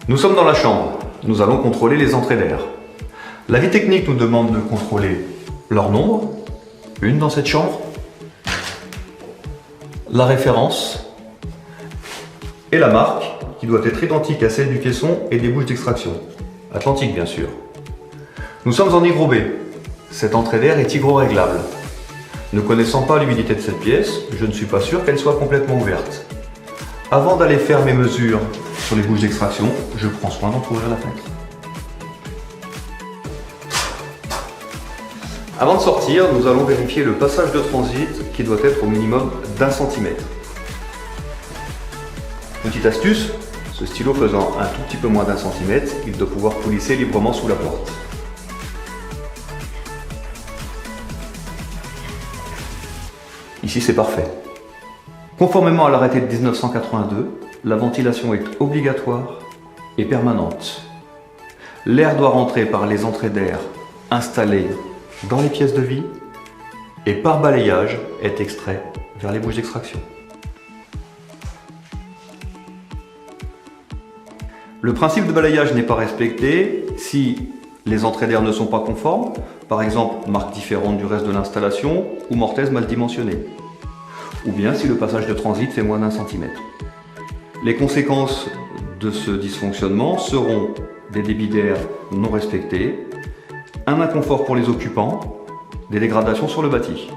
Nous sommes dans la chambre. Nous allons contrôler les entrées d'air. L'avis technique nous demande de contrôler leur nombre, une dans cette chambre, la référence et la marque qui doit être identique à celle du caisson et des bouches d'extraction. Atlantique bien sûr. Nous sommes en hygrobé. Cette entrée d'air est hygro-réglable. Ne connaissant pas l'humidité de cette pièce, je ne suis pas sûr qu'elle soit complètement ouverte. Avant d'aller faire mes mesures sur les bouches d'extraction, je prends soin d'entrouvrir la fenêtre. Avant de sortir, nous allons vérifier le passage de transit qui doit être au minimum d'1 centimètre. Petite astuce, ce stylo faisant un tout petit peu moins d'1 centimètre, il doit pouvoir coulisser librement sous la porte. Ici c'est parfait. Conformément à l'arrêté de 1982, la ventilation est obligatoire et permanente. L'air doit rentrer par les entrées d'air installées dans les pièces de vie et par balayage est extrait vers les bouches d'extraction. Le principe de balayage n'est pas respecté si les entrées d'air ne sont pas conformes, par exemple marque différente du reste de l'installation ou mortaise mal dimensionnée, ou bien si le passage de transit fait moins d'1 centimètre. Les conséquences de ce dysfonctionnement seront des débits d'air non respectés, un inconfort pour les occupants, des dégradations sur le bâti.